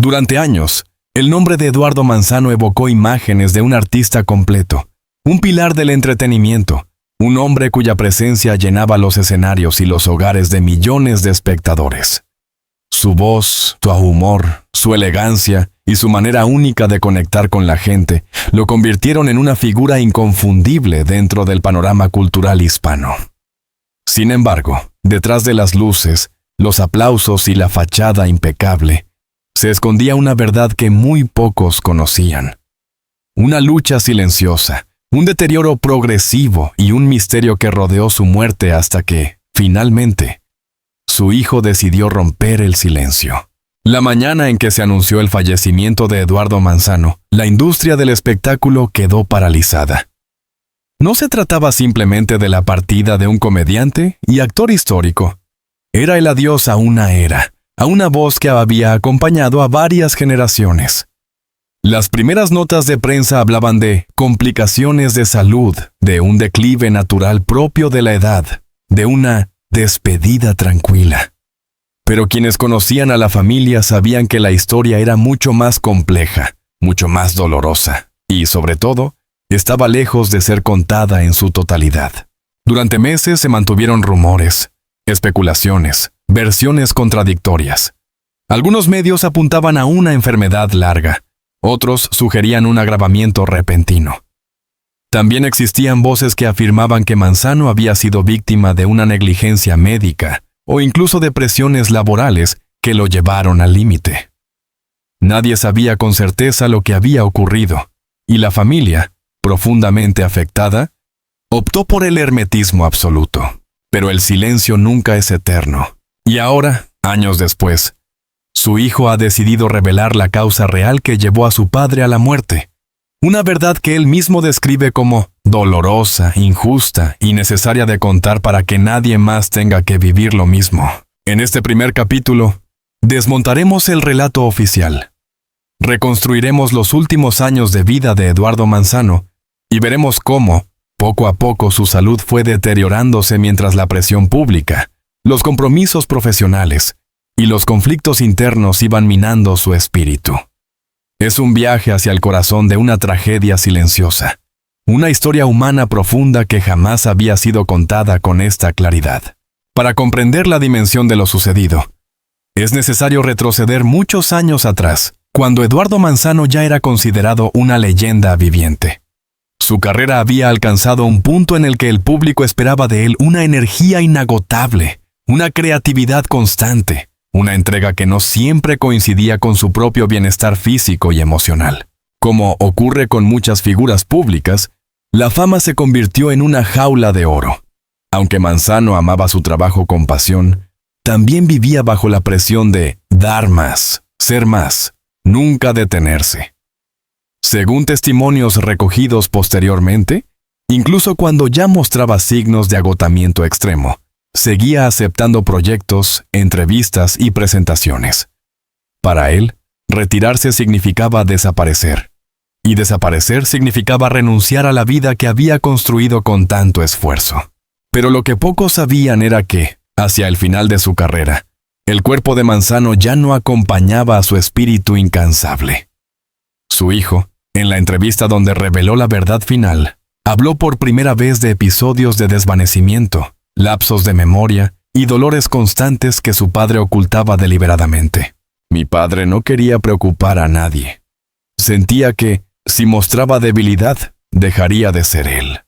Durante años, el nombre de Eduardo Manzano evocó imágenes de un artista completo, un pilar del entretenimiento, un hombre cuya presencia llenaba los escenarios y los hogares de millones de espectadores. Su voz, su humor, su elegancia y su manera única de conectar con la gente lo convirtieron en una figura inconfundible dentro del panorama cultural hispano. Sin embargo, detrás de las luces, los aplausos y la fachada impecable, se escondía una verdad que muy pocos conocían. Una lucha silenciosa, un deterioro progresivo y un misterio que rodeó su muerte hasta que, finalmente, su hijo decidió romper el silencio. La mañana en que se anunció el fallecimiento de Eduardo Manzano, la industria del espectáculo quedó paralizada. No se trataba simplemente de la partida de un comediante y actor histórico. Era el adiós a una era, a una voz que había acompañado a varias generaciones. Las primeras notas de prensa hablaban de complicaciones de salud, de un declive natural propio de la edad, de una despedida tranquila. Pero quienes conocían a la familia sabían que la historia era mucho más compleja, mucho más dolorosa, y, sobre todo, estaba lejos de ser contada en su totalidad. Durante meses se mantuvieron rumores, especulaciones, versiones contradictorias. Algunos medios apuntaban a una enfermedad larga, otros sugerían un agravamiento repentino. También existían voces que afirmaban que Manzano había sido víctima de una negligencia médica o incluso de presiones laborales que lo llevaron al límite. Nadie sabía con certeza lo que había ocurrido, y la familia, profundamente afectada, optó por el hermetismo absoluto. Pero el silencio nunca es eterno. Y ahora, años después, su hijo ha decidido revelar la causa real que llevó a su padre a la muerte. Una verdad que él mismo describe como dolorosa, injusta y necesaria de contar para que nadie más tenga que vivir lo mismo. En este primer capítulo, desmontaremos el relato oficial. Reconstruiremos los últimos años de vida de Eduardo Manzano y veremos cómo, poco a poco, su salud fue deteriorándose mientras la presión pública, los compromisos profesionales y los conflictos internos iban minando su espíritu. Es un viaje hacia el corazón de una tragedia silenciosa, una historia humana profunda que jamás había sido contada con esta claridad. Para comprender la dimensión de lo sucedido, es necesario retroceder muchos años atrás, cuando Eduardo Manzano ya era considerado una leyenda viviente. Su carrera había alcanzado un punto en el que el público esperaba de él una energía inagotable, una creatividad constante, una entrega que no siempre coincidía con su propio bienestar físico y emocional. Como ocurre con muchas figuras públicas, la fama se convirtió en una jaula de oro. Aunque Manzano amaba su trabajo con pasión, también vivía bajo la presión de dar más, ser más, nunca detenerse. Según testimonios recogidos posteriormente, incluso cuando ya mostraba signos de agotamiento extremo, seguía aceptando proyectos, entrevistas y presentaciones. Para él, retirarse significaba desaparecer, y desaparecer significaba renunciar a la vida que había construido con tanto esfuerzo. Pero lo que pocos sabían era que, hacia el final de su carrera, el cuerpo de Manzano ya no acompañaba a su espíritu incansable. Su hijo, en la entrevista donde reveló la verdad final, habló por primera vez de episodios de desvanecimiento, lapsos de memoria y dolores constantes que su padre ocultaba deliberadamente. Mi padre no quería preocupar a nadie. Sentía que, si mostraba debilidad, dejaría de ser él.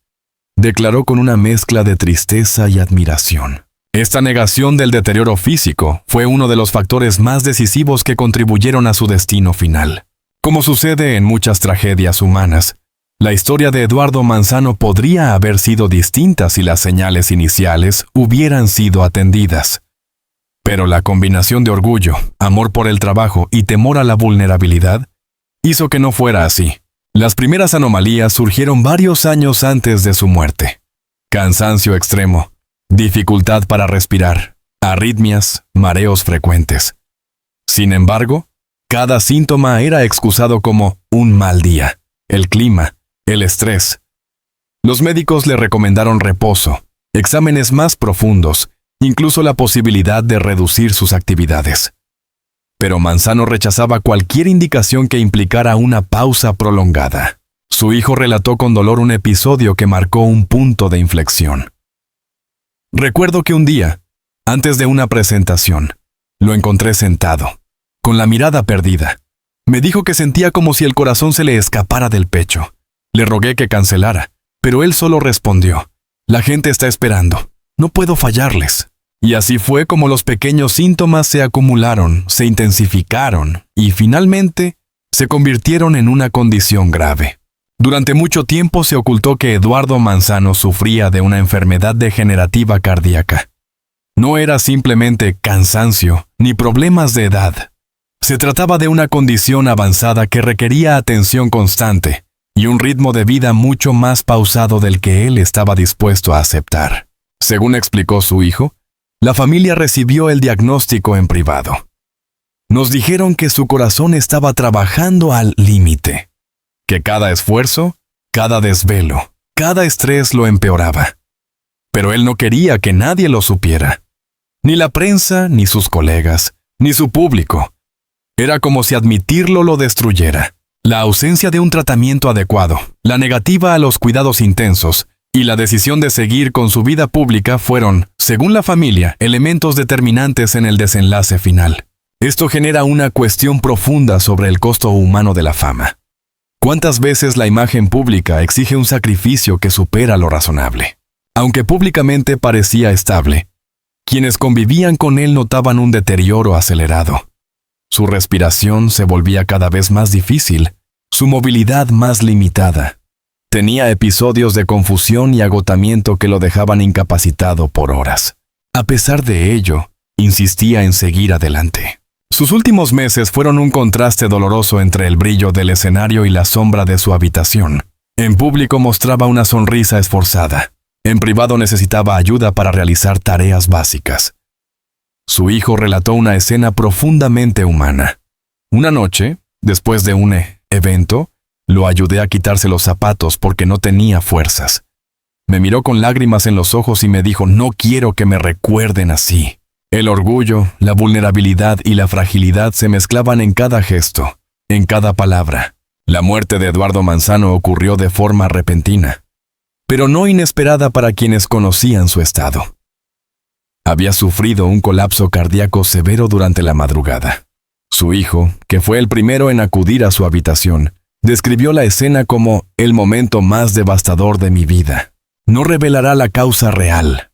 Declaró con una mezcla de tristeza y admiración. Esta negación del deterioro físico fue uno de los factores más decisivos que contribuyeron a su destino final. Como sucede en muchas tragedias humanas, la historia de Eduardo Manzano podría haber sido distinta si las señales iniciales hubieran sido atendidas. Pero la combinación de orgullo, amor por el trabajo y temor a la vulnerabilidad hizo que no fuera así. Las primeras anomalías surgieron varios años antes de su muerte. Cansancio extremo, dificultad para respirar, arritmias, mareos frecuentes. Sin embargo, cada síntoma era excusado como un mal día, el clima, el estrés. Los médicos le recomendaron reposo, exámenes más profundos, incluso la posibilidad de reducir sus actividades. Pero Manzano rechazaba cualquier indicación que implicara una pausa prolongada. Su hijo relató con dolor un episodio que marcó un punto de inflexión. Recuerdo que un día, antes de una presentación, lo encontré sentado, con la mirada perdida. Me dijo que sentía como si el corazón se le escapara del pecho. Le rogué que cancelara, pero él solo respondió: «La gente está esperando, no puedo fallarles». Y así fue como los pequeños síntomas se acumularon, se intensificaron y finalmente se convirtieron en una condición grave. Durante mucho tiempo se ocultó que Eduardo Manzano sufría de una enfermedad degenerativa cardíaca. No era simplemente cansancio ni problemas de edad. Se trataba de una condición avanzada que requería atención constante y un ritmo de vida mucho más pausado del que él estaba dispuesto a aceptar. Según explicó su hijo, la familia recibió el diagnóstico en privado. Nos dijeron que su corazón estaba trabajando al límite, que cada esfuerzo, cada desvelo, cada estrés lo empeoraba. Pero él no quería que nadie lo supiera. Ni la prensa, ni sus colegas, ni su público. Era como si admitirlo lo destruyera. La ausencia de un tratamiento adecuado, la negativa a los cuidados intensos y la decisión de seguir con su vida pública fueron, según la familia, elementos determinantes en el desenlace final. Esto genera una cuestión profunda sobre el costo humano de la fama. ¿Cuántas veces la imagen pública exige un sacrificio que supera lo razonable? Aunque públicamente parecía estable, quienes convivían con él notaban un deterioro acelerado. Su respiración se volvía cada vez más difícil, su movilidad más limitada. Tenía episodios de confusión y agotamiento que lo dejaban incapacitado por horas. A pesar de ello, insistía en seguir adelante. Sus últimos meses fueron un contraste doloroso entre el brillo del escenario y la sombra de su habitación. En público mostraba una sonrisa esforzada. En privado necesitaba ayuda para realizar tareas básicas. Su hijo relató una escena profundamente humana. Una noche, después de un evento, lo ayudé a quitarse los zapatos porque no tenía fuerzas. Me miró con lágrimas en los ojos y me dijo: «No quiero que me recuerden así». El orgullo, la vulnerabilidad y la fragilidad se mezclaban en cada gesto, en cada palabra. La muerte de Eduardo Manzano ocurrió de forma repentina, pero no inesperada para quienes conocían su estado. Había sufrido un colapso cardíaco severo durante la madrugada. Su hijo, que fue el primero en acudir a su habitación, describió la escena como el momento más devastador de mi vida. No revelará la causa real.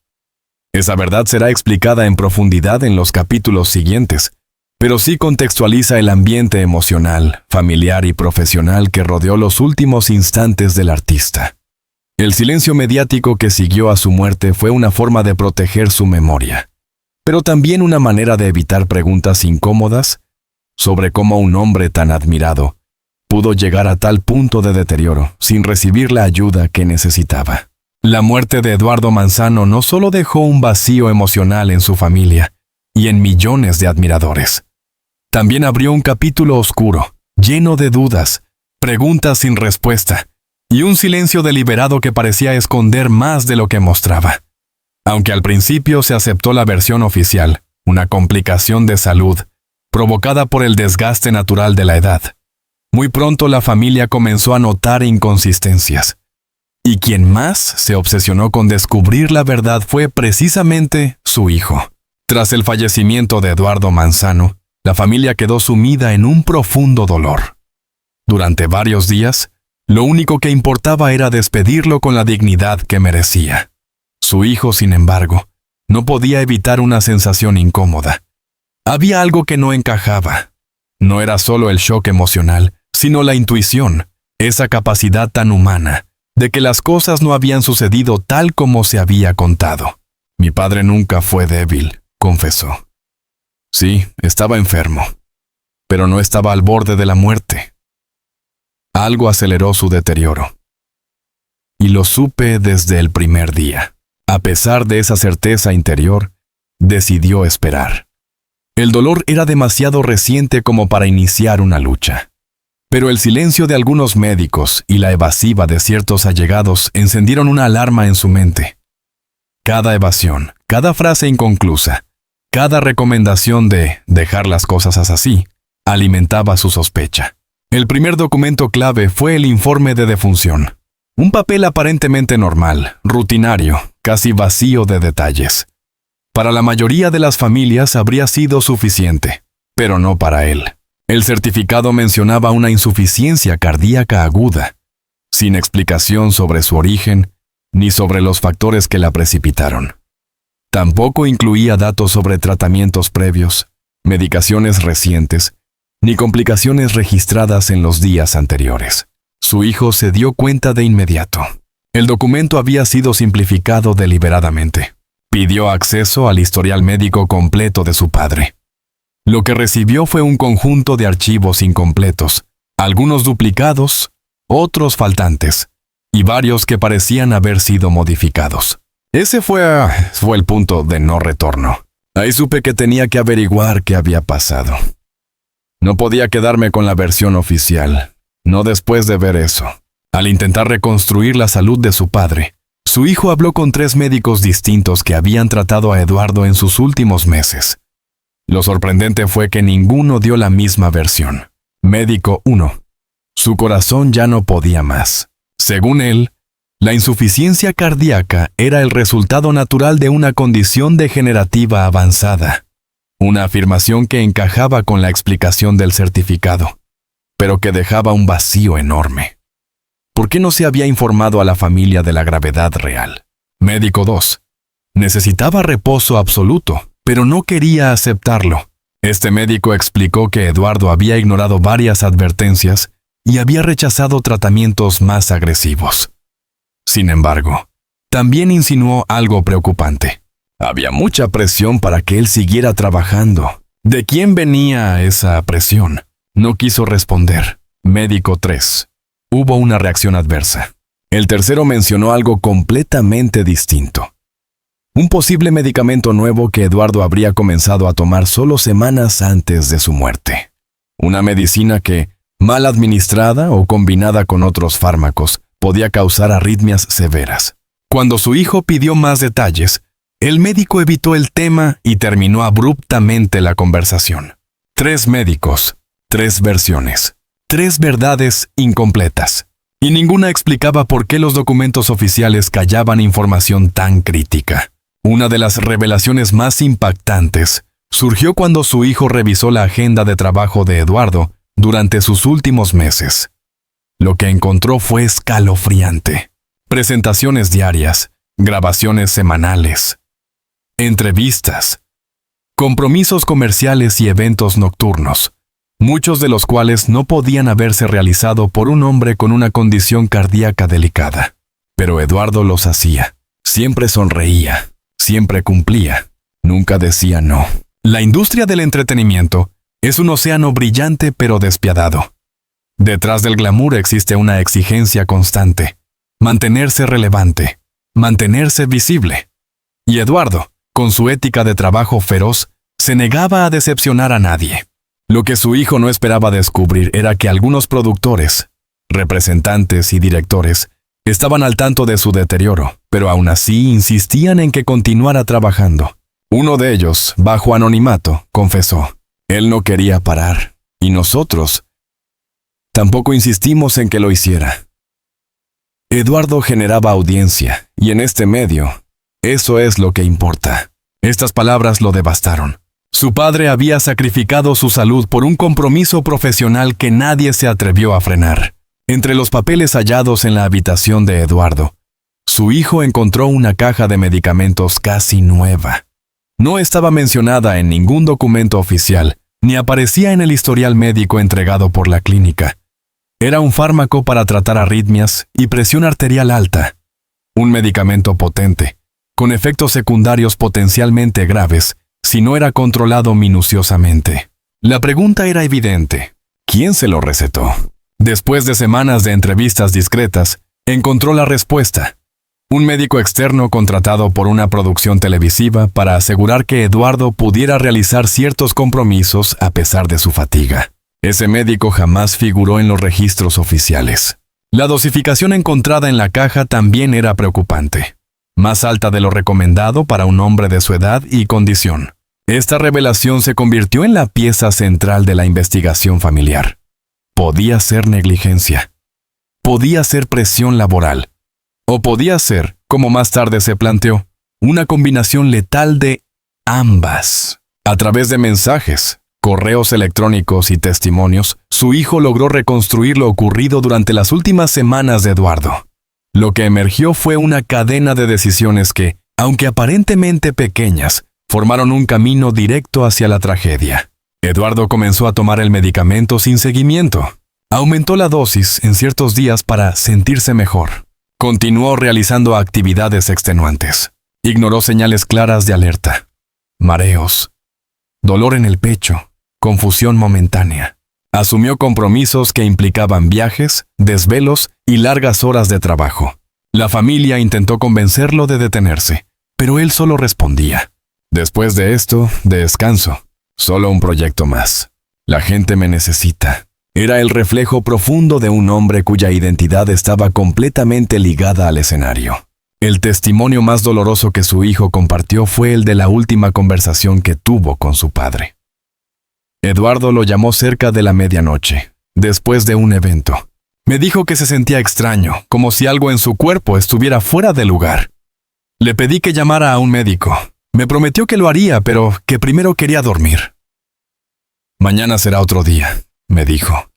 Esa verdad será explicada en profundidad en los capítulos siguientes, pero sí contextualiza el ambiente emocional, familiar y profesional que rodeó los últimos instantes del artista. El silencio mediático que siguió a su muerte fue una forma de proteger su memoria, pero también una manera de evitar preguntas incómodas sobre cómo un hombre tan admirado pudo llegar a tal punto de deterioro sin recibir la ayuda que necesitaba. La muerte de Eduardo Manzano no solo dejó un vacío emocional en su familia y en millones de admiradores. También abrió un capítulo oscuro, lleno de dudas, preguntas sin respuesta, y un silencio deliberado que parecía esconder más de lo que mostraba. Aunque al principio se aceptó la versión oficial, una complicación de salud, provocada por el desgaste natural de la edad, muy pronto la familia comenzó a notar inconsistencias. Y quien más se obsesionó con descubrir la verdad fue precisamente su hijo. Tras el fallecimiento de Eduardo Manzano, la familia quedó sumida en un profundo dolor. Durante varios días, lo único que importaba era despedirlo con la dignidad que merecía. Su hijo, sin embargo, no podía evitar una sensación incómoda. Había algo que no encajaba. No era solo el shock emocional, sino la intuición, esa capacidad tan humana, de que las cosas no habían sucedido tal como se había contado. Mi padre nunca fue débil, confesó. Sí, estaba enfermo, pero no estaba al borde de la muerte. Algo aceleró su deterioro. Y lo supe desde el primer día. A pesar de esa certeza interior, decidió esperar. El dolor era demasiado reciente como para iniciar una lucha. Pero el silencio de algunos médicos y la evasiva de ciertos allegados encendieron una alarma en su mente. Cada evasión, cada frase inconclusa, Cada recomendación de dejar las cosas así alimentaba su sospecha. El primer documento clave fue el informe de defunción. Un papel aparentemente normal, rutinario, casi vacío de detalles. Para la mayoría de las familias habría sido suficiente, pero no para él. El certificado mencionaba una insuficiencia cardíaca aguda, sin explicación sobre su origen ni sobre los factores que la precipitaron. Tampoco incluía datos sobre tratamientos previos, medicaciones recientes, ni complicaciones registradas en los días anteriores. Su hijo se dio cuenta de inmediato. El documento había sido simplificado deliberadamente. Pidió acceso al historial médico completo de su padre. Lo que recibió fue un conjunto de archivos incompletos, algunos duplicados, otros faltantes, y varios que parecían haber sido modificados. Ese fue el punto de no retorno. Ahí supe que tenía que averiguar qué había pasado. No podía quedarme con la versión oficial, no después de ver eso. Al intentar reconstruir la salud de su padre, su hijo habló con 3 médicos distintos que habían tratado a Eduardo en sus últimos meses. Lo sorprendente fue que ninguno dio la misma versión. Médico 1. Su corazón ya no podía más. Según él, la insuficiencia cardíaca era el resultado natural de una condición degenerativa avanzada. Una afirmación que encajaba con la explicación del certificado, pero que dejaba un vacío enorme. ¿Por qué no se había informado a la familia de la gravedad real? Médico 2. Necesitaba reposo absoluto, pero no quería aceptarlo. Este médico explicó que Eduardo había ignorado varias advertencias y había rechazado tratamientos más agresivos. Sin embargo, también insinuó algo preocupante. Había mucha presión para que él siguiera trabajando. ¿De quién venía esa presión? No quiso responder. Médico 3. Hubo una reacción adversa. El tercero mencionó algo completamente distinto. Un posible medicamento nuevo que Eduardo habría comenzado a tomar solo semanas antes de su muerte. Una medicina que, mal administrada o combinada con otros fármacos, podía causar arritmias severas. Cuando su hijo pidió más detalles, el médico evitó el tema y terminó abruptamente la conversación. 3 médicos, 3 versiones, 3 verdades incompletas. Y ninguna explicaba por qué los documentos oficiales callaban información tan crítica. Una de las revelaciones más impactantes surgió cuando su hijo revisó la agenda de trabajo de Eduardo durante sus últimos meses. Lo que encontró fue escalofriante. Presentaciones diarias, grabaciones semanales, entrevistas, compromisos comerciales y eventos nocturnos, muchos de los cuales no podían haberse realizado por un hombre con una condición cardíaca delicada. Pero Eduardo los hacía. Siempre sonreía, siempre cumplía, nunca decía no. La industria del entretenimiento es un océano brillante pero despiadado. Detrás del glamour existe una exigencia constante: mantenerse relevante, mantenerse visible. Y Eduardo, con su ética de trabajo feroz, se negaba a decepcionar a nadie. Lo que su hijo no esperaba descubrir era que algunos productores, representantes y directores estaban al tanto de su deterioro, pero aún así insistían en que continuara trabajando. Uno de ellos, bajo anonimato, confesó: él no quería parar, y nosotros tampoco insistimos en que lo hiciera. Eduardo generaba audiencia, y en este medio, eso es lo que importa. Estas palabras lo devastaron. Su padre había sacrificado su salud por un compromiso profesional que nadie se atrevió a frenar. Entre los papeles hallados en la habitación de Eduardo, su hijo encontró una caja de medicamentos casi nueva. No estaba mencionada en ningún documento oficial, ni aparecía en el historial médico entregado por la clínica. Era un fármaco para tratar arritmias y presión arterial alta. Un medicamento potente, con efectos secundarios potencialmente graves si no era controlado minuciosamente. La pregunta era evidente: ¿quién se lo recetó? Después de semanas de entrevistas discretas, encontró la respuesta: un médico externo contratado por una producción televisiva para asegurar que Eduardo pudiera realizar ciertos compromisos a pesar de su fatiga. Ese médico jamás figuró en los registros oficiales. La dosificación encontrada en la caja también era preocupante, más alta de lo recomendado para un hombre de su edad y condición. Esta revelación se convirtió en la pieza central de la investigación familiar. Podía ser negligencia, podía ser presión laboral, o podía ser, como más tarde se planteó, una combinación letal de ambas. A través de mensajes, correos electrónicos y testimonios, su hijo logró reconstruir lo ocurrido durante las últimas semanas de Eduardo. Lo que emergió fue una cadena de decisiones que, aunque aparentemente pequeñas, formaron un camino directo hacia la tragedia. Eduardo comenzó a tomar el medicamento sin seguimiento. Aumentó la dosis en ciertos días para sentirse mejor. Continuó realizando actividades extenuantes. Ignoró señales claras de alerta. Mareos, dolor en el pecho, confusión momentánea. Asumió compromisos que implicaban viajes, desvelos y largas horas de trabajo. La familia intentó convencerlo de detenerse, pero él solo respondía: después de esto, descanso. Solo un proyecto más. La gente me necesita. Era el reflejo profundo de un hombre cuya identidad estaba completamente ligada al escenario. El testimonio más doloroso que su hijo compartió fue el de la última conversación que tuvo con su padre. Eduardo lo llamó cerca de la medianoche, después de un evento. Me dijo que se sentía extraño, como si algo en su cuerpo estuviera fuera de lugar. Le pedí que llamara a un médico. Me prometió que lo haría, pero que primero quería dormir. Mañana será otro día, me dijo.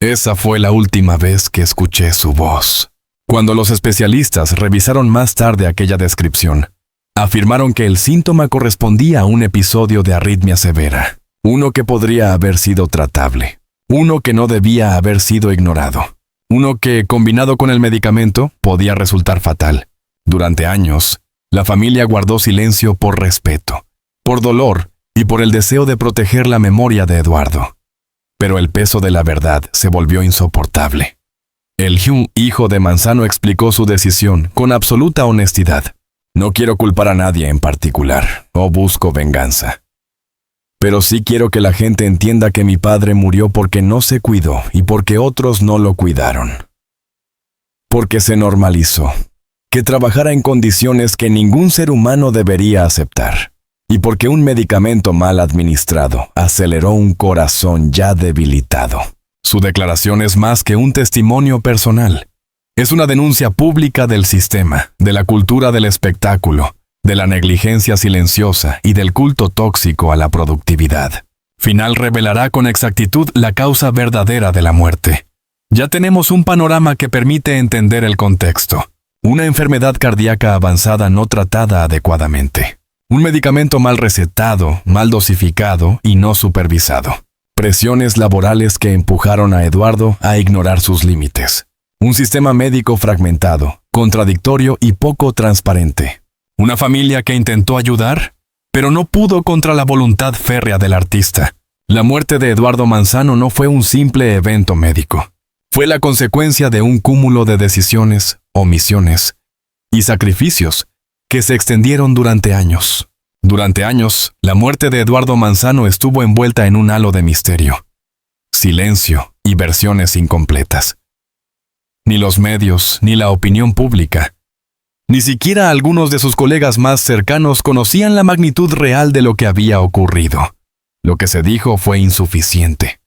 Esa fue la última vez que escuché su voz. Cuando los especialistas revisaron más tarde aquella descripción, afirmaron que el síntoma correspondía a un episodio de arritmia severa, uno que podría haber sido tratable, uno que no debía haber sido ignorado, uno que, combinado con el medicamento, podía resultar fatal. Durante años, la familia guardó silencio por respeto, por dolor y por el deseo de proteger la memoria de Eduardo. Pero el peso de la verdad se volvió insoportable. El hijo de Manzano explicó su decisión con absoluta honestidad. No quiero culpar a nadie en particular, o busco venganza. Pero sí quiero que la gente entienda que mi padre murió porque no se cuidó y porque otros no lo cuidaron. Porque se normalizó que trabajara en condiciones que ningún ser humano debería aceptar. Y porque un medicamento mal administrado aceleró un corazón ya debilitado. Su declaración es más que un testimonio personal. Es una denuncia pública del sistema, de la cultura del espectáculo, de la negligencia silenciosa y del culto tóxico a la productividad. Final revelará con exactitud la causa verdadera de la muerte. Ya tenemos un panorama que permite entender el contexto. Una enfermedad cardíaca avanzada no tratada adecuadamente. Un medicamento mal recetado, mal dosificado y no supervisado. Presiones laborales que empujaron a Eduardo a ignorar sus límites. Un sistema médico fragmentado, contradictorio y poco transparente. Una familia que intentó ayudar, pero no pudo contra la voluntad férrea del artista. La muerte de Eduardo Manzano no fue un simple evento médico. Fue la consecuencia de un cúmulo de decisiones, omisiones y sacrificios que se extendieron durante años. Durante años, la muerte de Eduardo Manzano estuvo envuelta en un halo de misterio, silencio y versiones incompletas. Ni los medios, ni la opinión pública, ni siquiera algunos de sus colegas más cercanos conocían la magnitud real de lo que había ocurrido. Lo que se dijo fue insuficiente.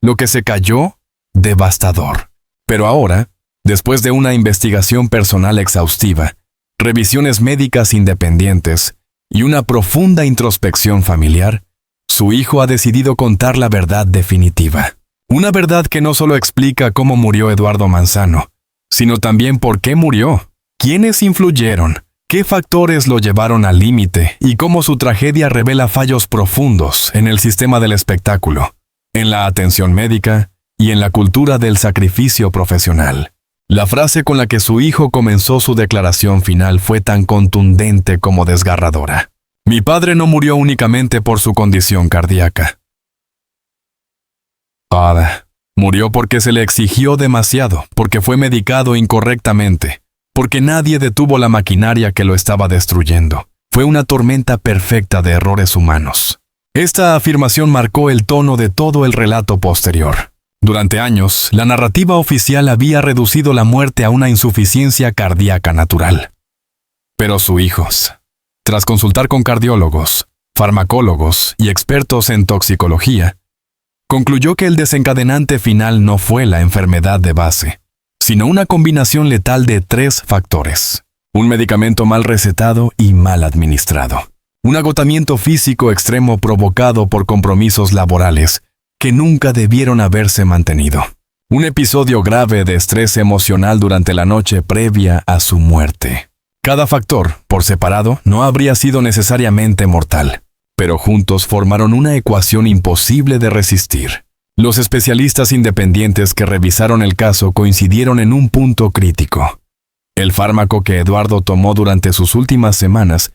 Lo que se cayó, devastador. Pero ahora, después de una investigación personal exhaustiva, revisiones médicas independientes y una profunda introspección familiar, su hijo ha decidido contar la verdad definitiva. Una verdad que no solo explica cómo murió Eduardo Manzano, sino también por qué murió, quiénes influyeron, qué factores lo llevaron al límite y cómo su tragedia revela fallos profundos en el sistema del espectáculo, en la atención médica y en la cultura del sacrificio profesional. La frase con la que su hijo comenzó su declaración final fue tan contundente como desgarradora. Mi padre no murió únicamente por su condición cardíaca. Murió porque se le exigió demasiado, porque fue medicado incorrectamente, porque nadie detuvo la maquinaria que lo estaba destruyendo. Fue una tormenta perfecta de errores humanos. Esta afirmación marcó el tono de todo el relato posterior. Durante años, la narrativa oficial había reducido la muerte a una insuficiencia cardíaca natural. Pero su hijo, tras consultar con cardiólogos, farmacólogos y expertos en toxicología, concluyó que el desencadenante final no fue la enfermedad de base, sino una combinación letal de 3 factores: un medicamento mal recetado y mal administrado, un agotamiento físico extremo provocado por compromisos laborales que nunca debieron haberse mantenido, un episodio grave de estrés emocional durante la noche previa a su muerte. Cada factor, por separado, no habría sido necesariamente mortal, pero juntos formaron una ecuación imposible de resistir. Los especialistas independientes que revisaron el caso coincidieron en un punto crítico. El fármaco que Eduardo tomó durante sus últimas semanas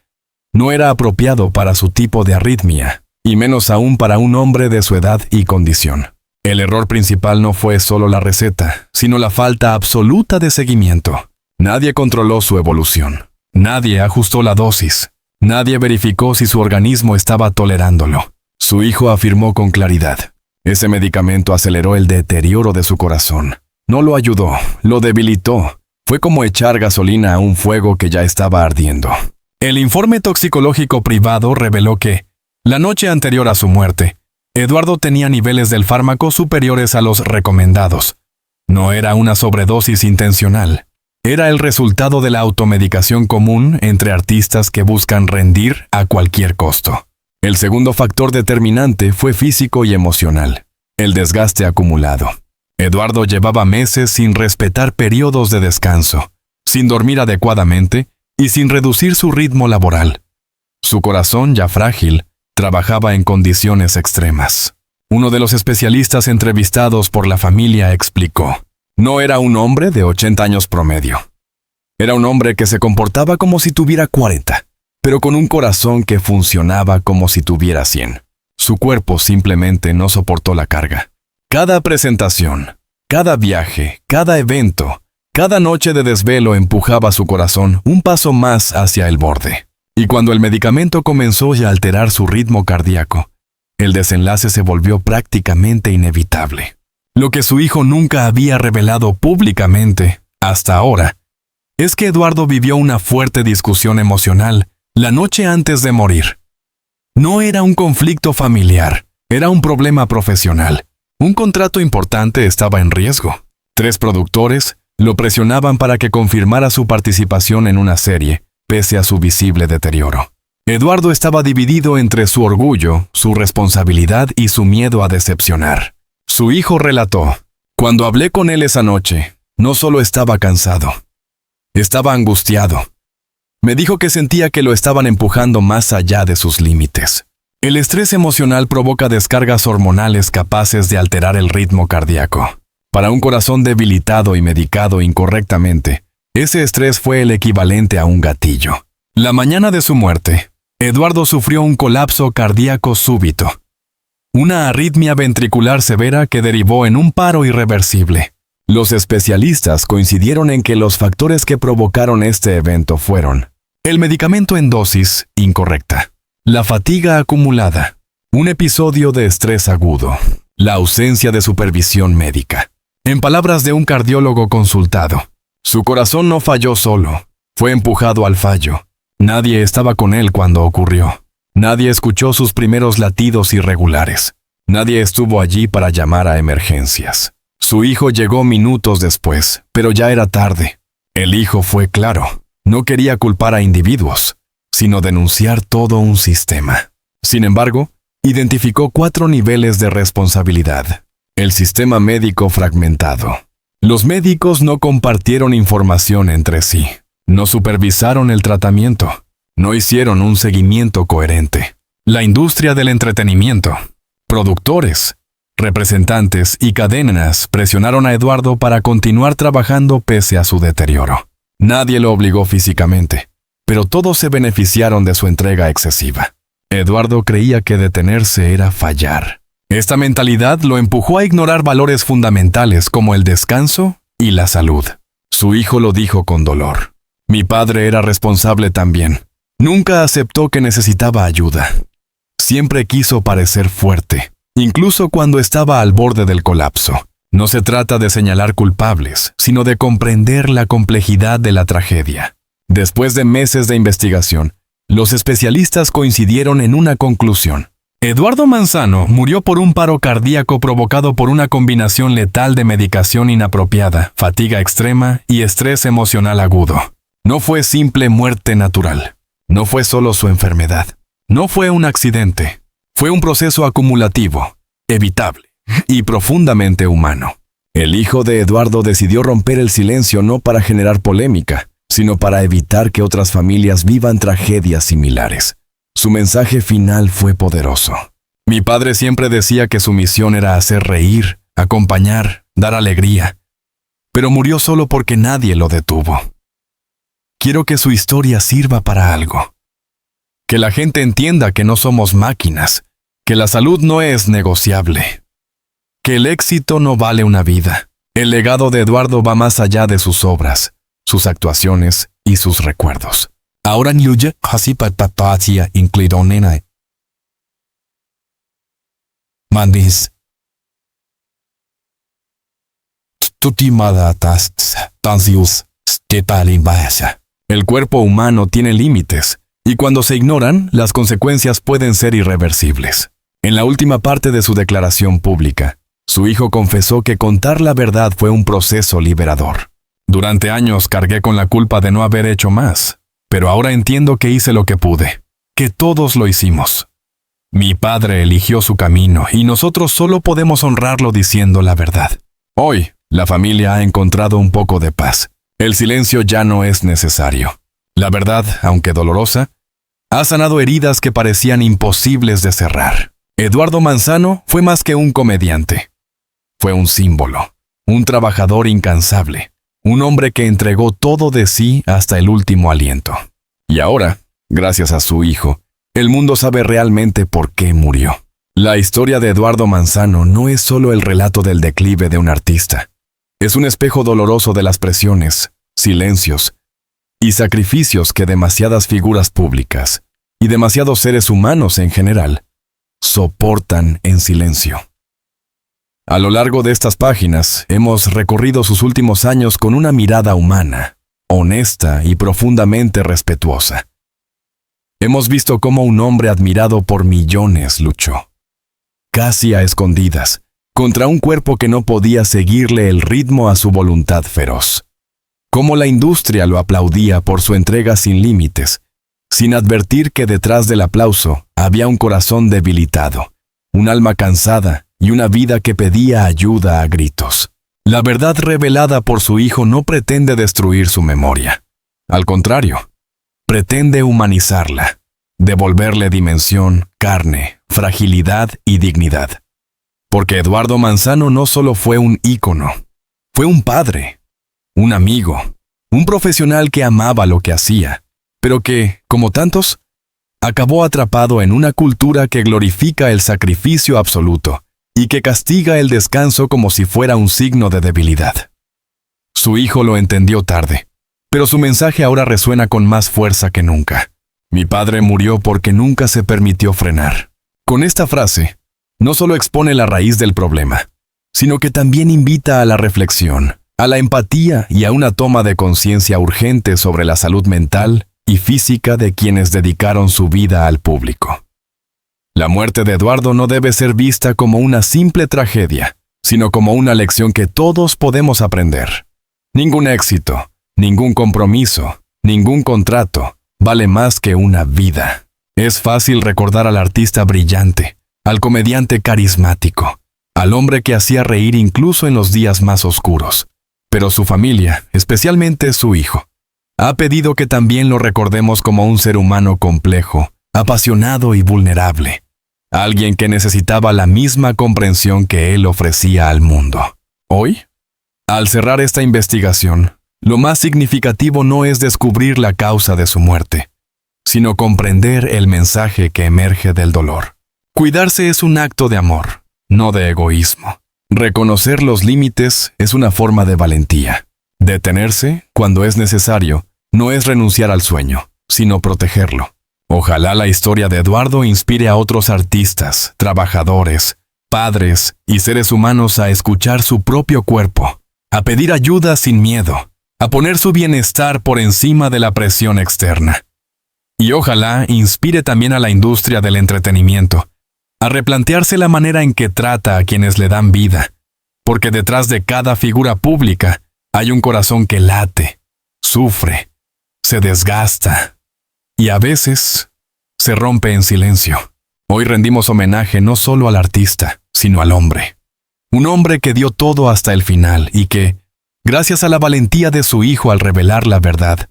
no era apropiado para su tipo de arritmia, y menos aún para un hombre de su edad y condición. El error principal no fue solo la receta, sino la falta absoluta de seguimiento. Nadie controló su evolución. Nadie ajustó la dosis. Nadie verificó si su organismo estaba tolerándolo. Su hijo afirmó con claridad: ese medicamento aceleró el deterioro de su corazón. No lo ayudó, lo debilitó. Fue como echar gasolina a un fuego que ya estaba ardiendo. El informe toxicológico privado reveló que, la noche anterior a su muerte, Eduardo tenía niveles del fármaco superiores a los recomendados. No era una sobredosis intencional. Era el resultado de la automedicación común entre artistas que buscan rendir a cualquier costo. El segundo factor determinante fue físico y emocional: el desgaste acumulado. Eduardo llevaba meses sin respetar periodos de descanso, sin dormir adecuadamente y sin reducir su ritmo laboral. Su corazón, ya frágil, trabajaba en condiciones extremas. Uno de los especialistas entrevistados por la familia explicó: no era un hombre de 80 años promedio. Era un hombre que se comportaba como si tuviera 40, pero con un corazón que funcionaba como si tuviera 100. Su cuerpo simplemente no soportó la carga. Cada presentación, cada viaje, cada evento, cada noche de desvelo empujaba su corazón un paso más hacia el borde. Y cuando el medicamento comenzó a alterar su ritmo cardíaco, el desenlace se volvió prácticamente inevitable. Lo que su hijo nunca había revelado públicamente, hasta ahora, es que Eduardo vivió una fuerte discusión emocional la noche antes de morir. No era un conflicto familiar, era un problema profesional. Un contrato importante estaba en riesgo. 3 productores lo presionaban para que confirmara su participación en una serie, pese a su visible deterioro. Eduardo estaba dividido entre su orgullo, su responsabilidad y su miedo a decepcionar. Su hijo relató: cuando hablé con él esa noche, no solo estaba cansado, estaba angustiado. Me dijo que sentía que lo estaban empujando más allá de sus límites. El estrés emocional provoca descargas hormonales capaces de alterar el ritmo cardíaco. Para un corazón debilitado y medicado incorrectamente, ese estrés fue el equivalente a un gatillo. La mañana de su muerte, Eduardo sufrió un colapso cardíaco súbito, una arritmia ventricular severa que derivó en un paro irreversible. Los especialistas coincidieron en que los factores que provocaron este evento fueron: el medicamento en dosis incorrecta, la fatiga acumulada, un episodio de estrés agudo, la ausencia de supervisión médica. En palabras de un cardiólogo consultado, su corazón no falló solo, fue empujado al fallo. Nadie estaba con él cuando ocurrió. Nadie escuchó sus primeros latidos irregulares. Nadie estuvo allí para llamar a emergencias. Su hijo llegó minutos después, pero ya era tarde. El hijo fue claro. No quería culpar a individuos, sino denunciar todo un sistema. Sin embargo, identificó 4 niveles de responsabilidad. El sistema médico fragmentado. Los médicos no compartieron información entre sí. No supervisaron el tratamiento. No hicieron un seguimiento coherente. La industria del entretenimiento, productores, representantes y cadenas presionaron a Eduardo para continuar trabajando pese a su deterioro. Nadie lo obligó físicamente, pero todos se beneficiaron de su entrega excesiva. Eduardo creía que detenerse era fallar. Esta mentalidad lo empujó a ignorar valores fundamentales como el descanso y la salud. Su hijo lo dijo con dolor: mi padre era responsable también. Nunca aceptó que necesitaba ayuda. Siempre quiso parecer fuerte, incluso cuando estaba al borde del colapso. No se trata de señalar culpables, sino de comprender la complejidad de la tragedia. Después de meses de investigación, Los especialistas coincidieron en una conclusión. Eduardo Manzano murió por un paro cardíaco provocado por una combinación letal de medicación inapropiada, fatiga extrema y estrés emocional agudo. No fue simple muerte natural. No fue solo su enfermedad. No fue un accidente. Fue un proceso acumulativo, evitable y profundamente humano. El hijo de Eduardo decidió romper el silencio no para generar polémica, sino para evitar que otras familias vivan tragedias similares. Su mensaje final fue poderoso. Mi padre siempre decía que su misión era hacer reír, acompañar, dar alegría, pero murió solo porque nadie lo detuvo. Quiero que su historia sirva para algo. Que la gente entienda que no somos máquinas, que la salud no es negociable, que el éxito no vale una vida. El legado de Eduardo va más allá de sus obras, sus actuaciones y sus recuerdos. Ahora Nyuya hasi patatia inclidonena. Mandis. Tutimada tas tansius stepalimbasa. El cuerpo humano tiene límites, y cuando se ignoran, las consecuencias pueden ser irreversibles. En la última parte de su declaración pública, su hijo confesó que contar la verdad fue un proceso liberador. Durante años cargué con la culpa de no haber hecho más, pero ahora entiendo que hice lo que pude, que todos lo hicimos. Mi padre eligió su camino y nosotros solo podemos honrarlo diciendo la verdad. Hoy, la familia ha encontrado un poco de paz. El silencio ya no es necesario. La verdad, aunque dolorosa, ha sanado heridas que parecían imposibles de cerrar. Eduardo Manzano fue más que un comediante. Fue un símbolo, un trabajador incansable, un hombre que entregó todo de sí hasta el último aliento. Y ahora, gracias a su hijo, el mundo sabe realmente por qué murió. La historia de Eduardo Manzano no es solo el relato del declive de un artista. Es un espejo doloroso de las presiones, silencios y sacrificios que demasiadas figuras públicas y demasiados seres humanos en general soportan en silencio. A lo largo de estas páginas hemos recorrido sus últimos años con una mirada humana, honesta y profundamente respetuosa. Hemos visto cómo un hombre admirado por millones luchó, casi a escondidas, contra un cuerpo que no podía seguirle el ritmo a su voluntad feroz. Cómo la industria lo aplaudía por su entrega sin límites, sin advertir que detrás del aplauso había un corazón debilitado, un alma cansada y una vida que pedía ayuda a gritos. La verdad revelada por su hijo no pretende destruir su memoria. Al contrario, pretende humanizarla, devolverle dimensión, carne, fragilidad y dignidad. Porque Eduardo Manzano no solo fue un ícono, fue un padre, un amigo, un profesional que amaba lo que hacía, pero que, como tantos, acabó atrapado en una cultura que glorifica el sacrificio absoluto y que castiga el descanso como si fuera un signo de debilidad. Su hijo lo entendió tarde, pero su mensaje ahora resuena con más fuerza que nunca. Mi padre murió porque nunca se permitió frenar. Con esta frase, no solo expone la raíz del problema, sino que también invita a la reflexión, a la empatía y a una toma de conciencia urgente sobre la salud mental y física de quienes dedicaron su vida al público. La muerte de Eduardo no debe ser vista como una simple tragedia, sino como una lección que todos podemos aprender. Ningún éxito, ningún compromiso, ningún contrato vale más que una vida. Es fácil recordar al artista brillante, al comediante carismático, al hombre que hacía reír incluso en los días más oscuros. Pero su familia, especialmente su hijo, ha pedido que también lo recordemos como un ser humano complejo, apasionado y vulnerable. Alguien que necesitaba la misma comprensión que él ofrecía al mundo. Hoy, al cerrar esta investigación, lo más significativo no es descubrir la causa de su muerte, sino comprender el mensaje que emerge del dolor. Cuidarse es un acto de amor, no de egoísmo. Reconocer los límites es una forma de valentía. Detenerse, cuando es necesario, no es renunciar al sueño, sino protegerlo. Ojalá la historia de Eduardo inspire a otros artistas, trabajadores, padres y seres humanos a escuchar su propio cuerpo, a pedir ayuda sin miedo, a poner su bienestar por encima de la presión externa. Y ojalá inspire también a la industria del entretenimiento a replantearse la manera en que trata a quienes le dan vida, porque detrás de cada figura pública hay un corazón que late, sufre, se desgasta y a veces se rompe en silencio. Hoy rendimos homenaje no solo al artista, sino al hombre. Un hombre que dio todo hasta el final y que, gracias a la valentía de su hijo al revelar la verdad,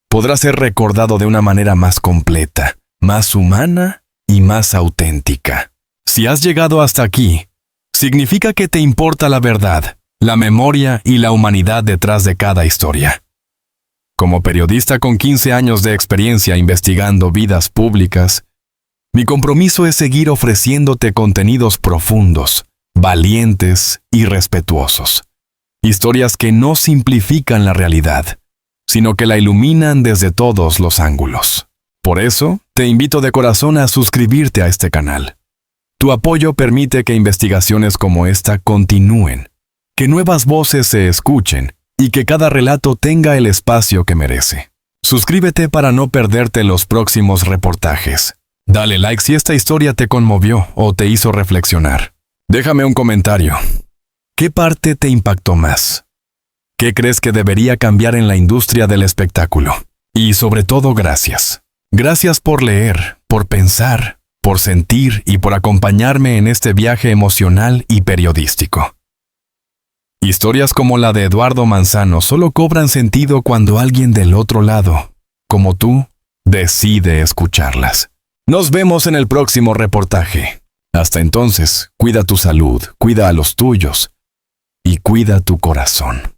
podrá ser recordado de una manera más completa, más humana y más auténtica. Si has llegado hasta aquí, significa que te importa la verdad, la memoria y la humanidad detrás de cada historia. Como periodista con 15 años de experiencia investigando vidas públicas, mi compromiso es seguir ofreciéndote contenidos profundos, valientes y respetuosos. Historias que no simplifican la realidad, sino que la iluminan desde todos los ángulos. Por eso, te invito de corazón a suscribirte a este canal. Tu apoyo permite que investigaciones como esta continúen, que nuevas voces se escuchen y que cada relato tenga el espacio que merece. Suscríbete para no perderte los próximos reportajes. Dale like si esta historia te conmovió o te hizo reflexionar. Déjame un comentario. ¿Qué parte te impactó más? ¿Qué crees que debería cambiar en la industria del espectáculo? Y sobre todo, gracias. Gracias por leer, por pensar, por sentir y por acompañarme en este viaje emocional y periodístico. Historias como la de Eduardo Manzano solo cobran sentido cuando alguien del otro lado, como tú, decide escucharlas. Nos vemos en el próximo reportaje. Hasta entonces, cuida tu salud, cuida a los tuyos y cuida tu corazón.